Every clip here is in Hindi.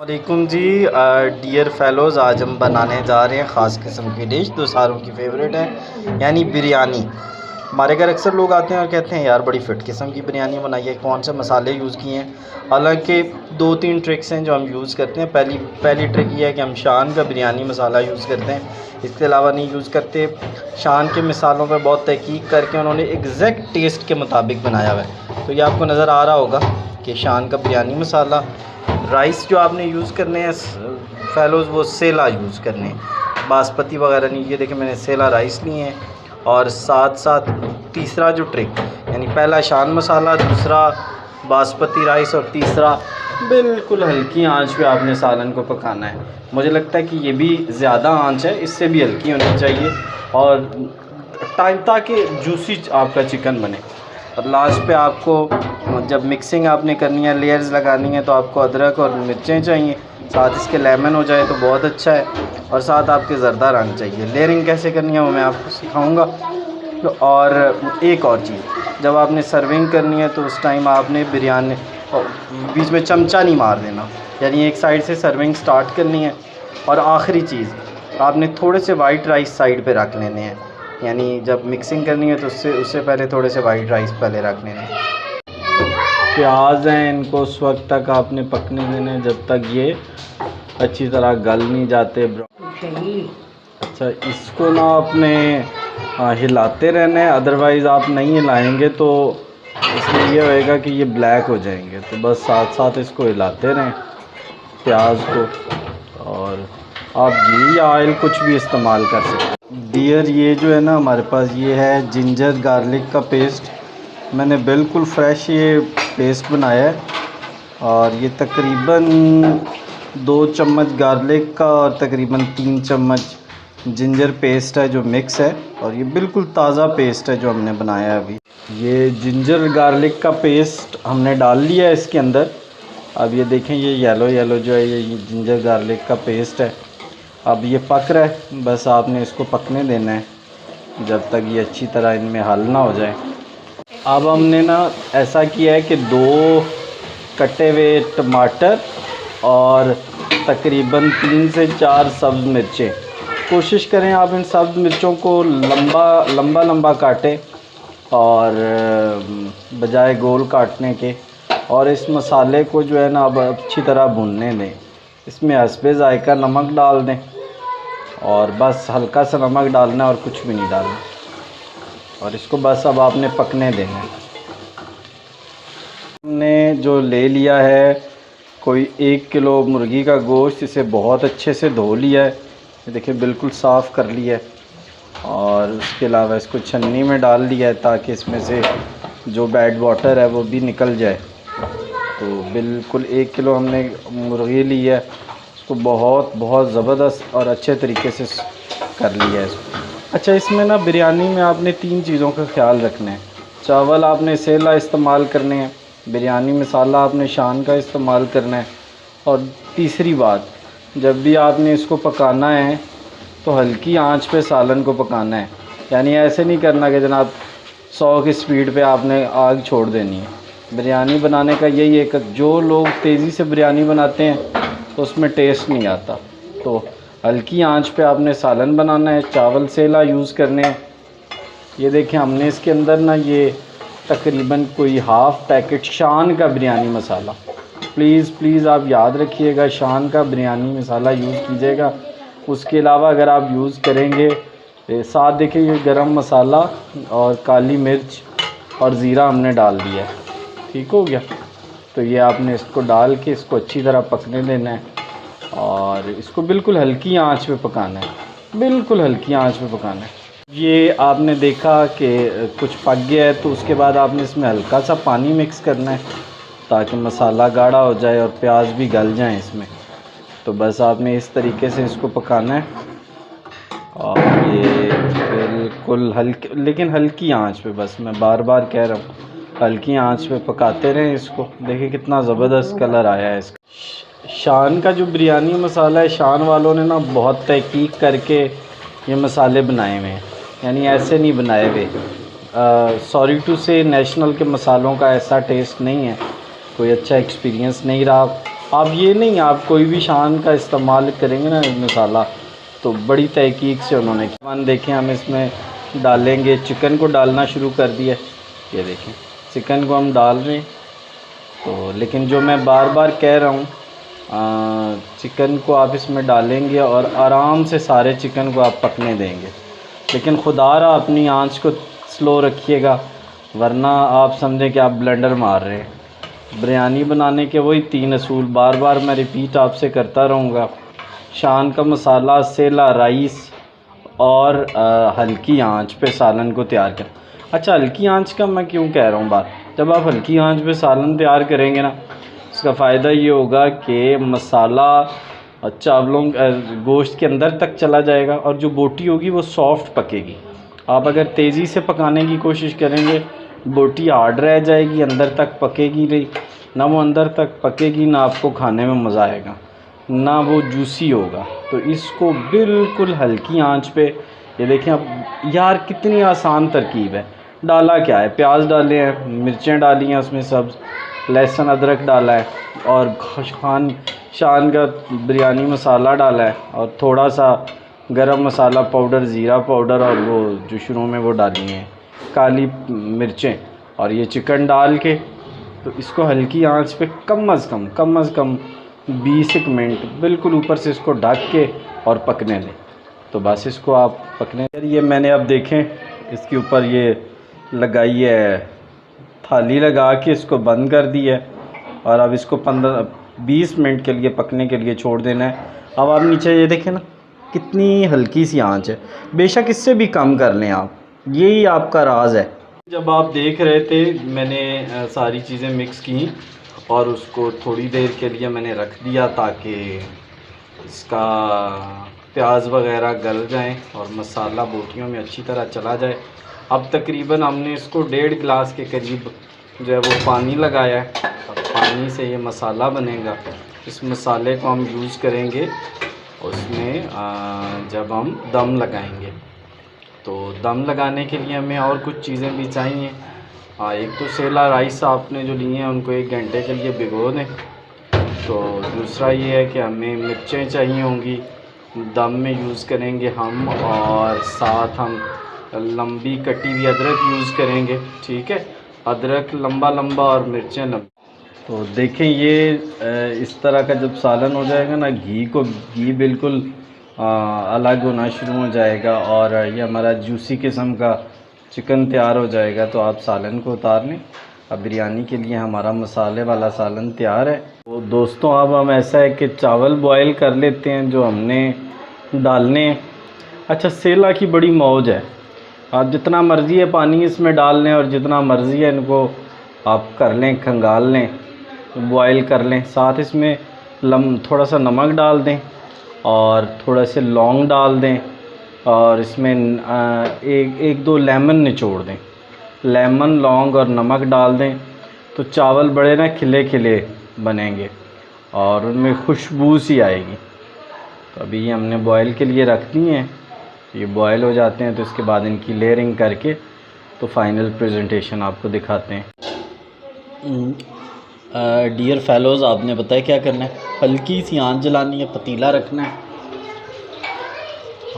वालेकुम जी। डियर फेलोज़, आज हम बनाने जा रहे हैं ख़ास किस्म की डिश जो सारों की फेवरेट है, यानी बिरयानी। हमारे घर अक्सर लोग आते हैं और कहते हैं यार बड़ी फ़िट किस्म की बिरयानी बनाई है, कौन से मसाले यूज़ किए हैं। हालांकि दो तीन ट्रिक्स हैं जो हम यूज़ करते हैं। पहली ट्रिक ये है कि हम शान का बिरयानी मसाला यूज़ करते हैं, इसके अलावा नहीं यूज़ करते। शान के मसालों पर बहुत तहकीक करके उन्होंने एग्जैक्ट टेस्ट के मुताबिक बनाया हुआ है। तो ये आपको नज़र आ रहा होगा कि शान का बिरयानी मसाला। राइस जो आपने यूज़ करने हैं फेलोज़, वो सेला यूज़ करने हैं, बासमती वगैरह नहीं। ये देखिए मैंने सेला राइस लिए हैं। और साथ साथ तीसरा जो ट्रिक, यानी पहला शान मसाला, दूसरा बासमती राइस और तीसरा बिल्कुल हल्की आंच पे आपने सालन को पकाना है। मुझे लगता है कि ये भी ज़्यादा आंच है, इससे भी हल्की होनी चाहिए और टाइम, ताकि जूसी आपका चिकन बने। और लास्ट पे आपको जब मिक्सिंग आपने करनी है, लेयर्स लगानी है, तो आपको अदरक और मिर्चें चाहिए, साथ इसके लेमन हो जाए तो बहुत अच्छा है, और साथ आपके ज़रदा रंग चाहिए। लेयरिंग कैसे करनी है वो मैं आपको सिखाऊंगा। और एक और चीज़, जब आपने सर्विंग करनी है तो उस टाइम आपने बिरयानी बीच में चमचा नहीं मार देना, यानी एक साइड से सर्विंग स्टार्ट करनी है। और आखिरी चीज़, आपने थोड़े से वाइट राइस साइड पे रख लेने हैं, यानी जब मिक्सिंग करनी है तो उससे पहले थोड़े से वाइट राइस पहले रख लेने हैं। प्याज हैं, इनको उस वक्त तक आपने पकने देने जब तक ये अच्छी तरह गल नहीं जाते। अच्छा, इसको ना आपने हिलाते रहना है, अदरवाइज़ आप नहीं हिलाएंगे तो इसमें ये होएगा कि ये ब्लैक हो जाएंगे। तो बस साथ साथ इसको हिलाते रहें प्याज को। और आप घी या ऑयल कुछ भी इस्तेमाल कर सकते हैं। डियर, ये जो है ना हमारे पास, ये है जिंजर गार्लिक का पेस्ट। मैंने बिल्कुल फ्रेश ये पेस्ट बनाया है, और ये तकरीबन 2 चम्मच गार्लिक का और तकरीबन 3 चम्मच जिंजर पेस्ट है जो मिक्स है, और ये बिल्कुल ताज़ा पेस्ट है जो हमने बनाया है अभी। ये जिंजर गार्लिक का पेस्ट हमने डाल लिया है इसके अंदर। अब ये देखें, ये येलो येलो जो है, ये जिंजर गार्लिक का पेस्ट है। अब ये पक रहा है, बस आपने इसको पकने देना है जब तक ये अच्छी तरह इनमें हल ना हो जाए। अब हमने ना ऐसा किया है कि 2 कटे हुए टमाटर और तकरीबन 3 से 4 सब्ज़ मिर्चें। कोशिश करें आप इन सब्ज़ मिर्चों को लंबा लंबा काटें, और बजाय गोल काटने के। और इस मसाले को जो है ना अब अच्छी तरह भूनने दें। इसमें हस्बे ज़ायका नमक डाल दें, और बस हल्का सा नमक डालना और कुछ भी नहीं डालना, और इसको बस अब आपने पकने देना है। हमने जो ले लिया है कोई 1 किलो मुर्गी का गोश्त, इसे बहुत अच्छे से धो लिया है, ये देखिए बिल्कुल साफ़ कर लिया है। और उसके अलावा इसको छन्नी में डाल लिया है ताकि इसमें से जो बैड वाटर है वो भी निकल जाए। तो बिल्कुल 1 किलो हमने मुर्गी ली है, इसको बहुत ज़बरदस्त और अच्छे तरीके से कर लिया है इसको। अच्छा, इसमें ना बिरयानी में आपने 3 चीज़ों का ख्याल रखना है। चावल आपने सेला इस्तेमाल करने हैं, बिरयानी मसाला आपने शान का इस्तेमाल करना है, और तीसरी बात, जब भी आपने इसको पकाना है तो हल्की आंच पे सालन को पकाना है। यानी ऐसे नहीं करना कि जनाब 100 की स्पीड पे आपने आग छोड़ देनी है। बिरयानी बनाने का यही है कि जो लोग तेज़ी से बिरयानी बनाते हैं तो उसमें टेस्ट नहीं आता। तो हल्की आंच पे आपने सालन बनाना है, चावल सेला यूज़ करने हैं। ये देखें, हमने इसके अंदर ना ये तकरीबन कोई हाफ़ पैकेट शान का बिरयानी मसाला, प्लीज़ आप याद रखिएगा, शान का बिरयानी मसाला यूज़ कीजिएगा। उसके अलावा अगर आप यूज़ करेंगे, साथ देखिए ये गरम मसाला और काली मिर्च और ज़ीरा हमने डाल दिया है, ठीक हो गया। तो ये आपने इसको डाल के इसको अच्छी तरह पकने देना है, और इसको बिल्कुल हल्की आंच पे पकाना है, बिल्कुल हल्की आंच पे पकाना है। ये आपने देखा कि कुछ पक गया है, तो उसके बाद आपने इसमें हल्का सा पानी मिक्स करना है ताकि मसाला गाढ़ा हो जाए और प्याज भी गल जाए इसमें। तो बस आपने इस तरीके से इसको पकाना है, और ये बिल्कुल लेकिन हल्की आंच पे, बस मैं बार बार कह रहा हूँ हल्की आंच पे पकाते रहें इसको। देखिए कितना ज़बरदस्त कलर आया है इसका। शान का जो बिरयानी मसाला है, शान वालों ने ना बहुत तहकीक करके ये मसाले बनाए हुए हैं, यानी ऐसे नहीं बनाए हुए। सॉरी टू से, नेशनल के मसालों का ऐसा टेस्ट नहीं है, कोई अच्छा एक्सपीरियंस नहीं रहा। आप ये नहीं, आप कोई भी शान का इस्तेमाल करेंगे ना मसाला तो बड़ी तहकीक से उन्होंने किया। देखें हम इसमें डालेंगे, चिकन को डालना शुरू कर दिया। ये देखें चिकन को हम डाल रहे हैं। तो लेकिन जो मैं बार बार कह रहा हूँ, चिकन को आप इसमें डालेंगे और आराम से सारे चिकन को आप पकने देंगे, लेकिन खुदारा अपनी आंच को स्लो रखिएगा, वरना आप समझें कि आप ब्लेंडर मार रहे हैं। बिरयानी बनाने के वही 3 असूल बार बार मैं रिपीट आपसे करता रहूँगा। शान का मसाला, सेला राइस और हल्की आंच पे सालन को तैयार करें। अच्छा, हल्की आंच का मैं क्यों कह रहा हूँ बात, जब आप हल्की आंच पे सालन तैयार करेंगे ना, इसका फ़ायदा ये होगा कि मसाला चावलों गोश्त के अंदर तक चला जाएगा और जो बोटी होगी वो सॉफ़्ट पकेगी। आप अगर तेज़ी से पकाने की कोशिश करेंगे, बोटी हार्ड रह जाएगी, अंदर तक पकेगी नहीं, ना वो अंदर तक पकेगी, ना आपको खाने में मज़ा आएगा, ना वो जूसी होगा। तो इसको बिल्कुल हल्की आंच पे, ये देखें अब यार कितनी आसान तरकीब है। डाला क्या है, प्याज डाले हैं, मिर्चें डाली हैं, उसमें सब्ज़ लहसुन अदरक डाला है और शान का बिरयानी मसाला डाला है और थोड़ा सा गरम मसाला पाउडर, ज़ीरा पाउडर और वो जो शुरू में वो डाली हैं काली मिर्चें, और ये चिकन डाल के तो इसको हल्की आंच पे कम अज़ कम 20 मिनट बिल्कुल ऊपर से इसको ढक के और पकने दें। तो बस इसको आप पकने, ये मैंने अब देखें इसके ऊपर ये लगाई है थाली, लगा के इसको बंद कर दी है और अब इसको 15-20 मिनट के लिए पकने के लिए छोड़ देना है। अब आप नीचे ये देखें ना कितनी हल्की सी आंच है, बेशक इससे भी कम कर लें आप, यही आपका राज है। जब आप देख रहे थे मैंने सारी चीज़ें मिक्स की और उसको थोड़ी देर के लिए मैंने रख दिया ताकि इसका प्याज वगैरह गल जाएं और मसाला बोटियों में अच्छी तरह चला जाए। अब तकरीबन हमने इसको 1.5 गिलास के करीब जो है वो पानी लगाया है। अब पानी से ये मसाला बनेगा, इस मसाले को हम यूज़ करेंगे उसमें जब हम दम लगाएंगे। तो दम लगाने के लिए हमें और कुछ चीज़ें भी चाहिए। एक तो सेला राइस आपने जो लिए हैं उनको 1 घंटे के लिए भिगो दें। तो दूसरा ये है कि हमें मिर्चें चाहिए होंगी, दम में यूज़ करेंगे हम, और साथ हम लंबी कटी हुई अदरक यूज़ करेंगे। ठीक है, अदरक लंबा और मिर्चें लंबी। तो देखें ये इस तरह का जब सालन हो जाएगा ना, घी बिल्कुल अलग होना शुरू हो जाएगा और ये हमारा जूसी किस्म का चिकन तैयार हो जाएगा। तो आप सालन को उतार लें। अब बिरयानी के लिए हमारा मसाले वाला सालन तैयार है। तो दोस्तों अब हम ऐसा है कि चावल बॉयल कर लेते हैं जो हमने डालने। अच्छा, सेला की बड़ी मौज है, आप जितना मर्ज़ी है पानी इसमें डाल लें और जितना मर्ज़ी है इनको आप कर लें, खंगाल लें, बॉयल कर लें। साथ इसमें थोड़ा सा नमक डाल दें और थोड़ा से लौंग डाल दें और इसमें एक दो लेमन निचोड़ दें। लेमन, लौंग और नमक डाल दें तो चावल बड़े ना खिले बनेंगे और उनमें खुशबू सी आएगी। तो अभी ये हमने बॉयल के लिए रख दी हैं। ये बॉयल हो जाते हैं तो इसके बाद इनकी लेयरिंग करके तो फाइनल प्रेजेंटेशन आपको दिखाते हैं। डियर फेलोज़, आपने बताया क्या करना है, हल्की सी आंच जलानी है, पतीला रखना है,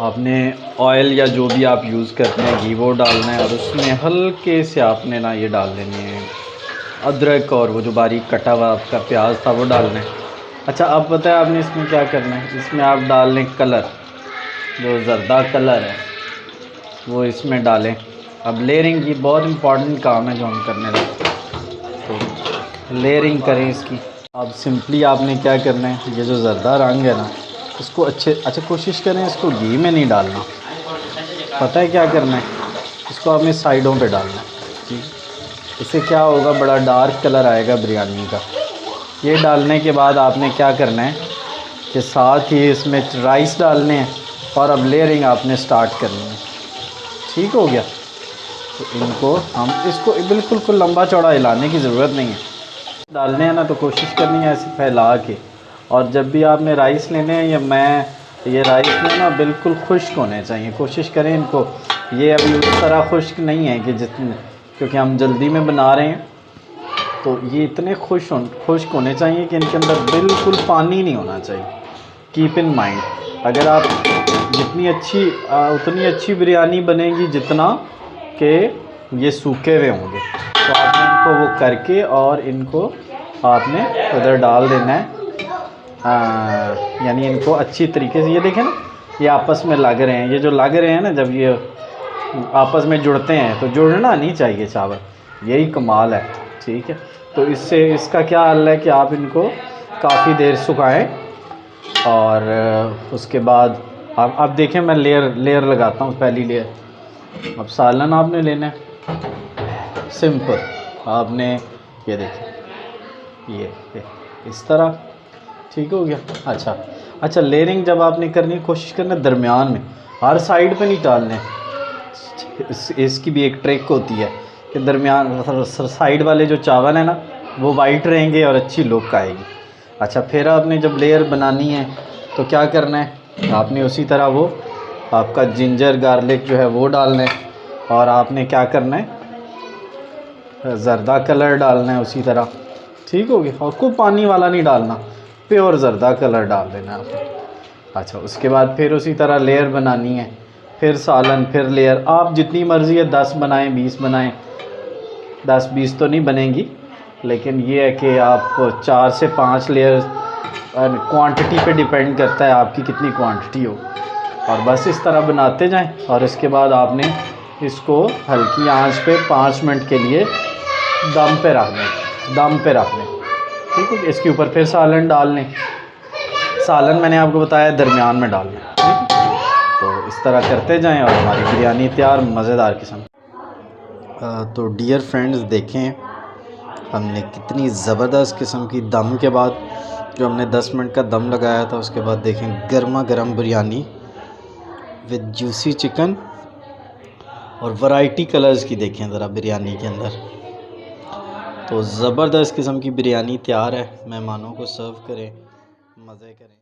आपने ऑयल या जो भी आप यूज़ करते हैं घी वो डालना है और उसमें हल्के से आपने ना ये डाल देने हैं अदरक और वो जो बारीक कटा हुआ आपका प्याज था वो डालना है। अच्छा, अब पता है आपने इसमें क्या करना है, इसमें आप डाल लें कलर, जो ज़र्दा कलर है वो इसमें डालें। अब लेयरिंग की बहुत इम्पॉर्टेंट काम है जो हम करने लगे, तो लेयरिंग करें इसकी। अब सिंपली आपने क्या करना है, ये जो ज़र्दा रंग है ना इसको अच्छा कोशिश करें इसको घी में नहीं डालना। पता है क्या करना है, इसको आपने साइडों पे डालना है। इससे क्या होगा, बड़ा डार्क कलर आएगा बिरयानी का। ये डालने के बाद आपने क्या करना है कि साथ ही इसमें राइस डालने हैं और अब लेयरिंग आपने स्टार्ट करनी है। ठीक हो गया, तो इसको बिल्कुल को लंबा चौड़ा हिलाने की ज़रूरत नहीं है। डालने हैं ना तो कोशिश करनी है ऐसे फैला के, और जब भी आपने राइस लेने हैं ये राइस में ना बिल्कुल खुश्क होने चाहिए। कोशिश करें इनको, ये अभी उस तरह खुश्क नहीं है कि जितने, क्योंकि हम जल्दी में बना रहे हैं तो ये इतने खुश्क होने चाहिए कि इनके अंदर बिल्कुल पानी नहीं होना चाहिए। कीप इन माइंड, अगर आप जितनी अच्छी उतनी अच्छी बिरयानी बनेगी जितना कि ये सूखे हुए होंगे। तो आपने इनको वो करके और इनको आपने उधर डाल देना है, यानी इनको अच्छी तरीके से, ये देखें ना ये आपस में लग रहे हैं, ये जो लग रहे हैं ना, जब ये आपस में जुड़ते हैं तो जुड़ना नहीं चाहिए चावल, यही कमाल है। ठीक है, तो इससे इसका क्या हल है कि आप इनको काफ़ी देर सुखाएं और उसके बाद आप देखें, मैं लेयर लगाता हूँ। पहली लेयर, अब सालन आपने लेना है सिंपल, आपने ये देखें ये इस तरह, ठीक हो गया। अच्छा लेयरिंग जब आपने करनी, कोशिश करना दरमियान में, हर साइड पे नहीं डालने। इसकी भी एक ट्रिक होती है कि दरमियान मतलब साइड वाले जो चावल है ना वो वाइट रहेंगे और अच्छी लुक आएगी। अच्छा, फिर आपने जब लेयर बनानी है तो क्या करना है, आपने उसी तरह वो आपका जिंजर गार्लिक जो है वो डालना है, और आपने क्या करना है, ज़र्दा कलर डालना है उसी तरह। ठीक हो गया, और खूब पानी वाला नहीं डालना, प्योर ज़र्दा कलर डाल देना है आपने। अच्छा, उसके बाद फिर उसी तरह लेयर बनानी है, फिर सालन, फिर लेयर। आप जितनी मर्ज़ी है 10 बनाएं 20 बनाएं, 10-20 तो नहीं बनेंगी, लेकिन ये है कि आप 4 से 5 लेयर, क्वांटिटी पे डिपेंड करता है आपकी कितनी क्वांटिटी हो, और बस इस तरह बनाते जाएं। और इसके बाद आपने इसको हल्की आंच पे 5 मिनट के लिए दम पे रखने। ठीक है, इसके ऊपर फिर सालन डाल लें। सालन मैंने आपको बताया दरमियान में डाल लें। ठीक है, तो इस तरह करते जाएं और हमारी बिरयानी तैयार, मज़ेदार किस्म। तो डियर फ्रेंड्स, देखें हमने कितनी ज़बरदस्त किस्म की दम के बाद, जो हमने 10 मिनट का दम लगाया था, उसके बाद देखें गर्मा गर्म बिरयानी विद जूसी चिकन और वैरायटी कलर्स की। देखें ज़रा बिरयानी के अंदर, तो ज़बरदस्त किस्म की बिरयानी तैयार है। मेहमानों को सर्व करें, मज़े करें।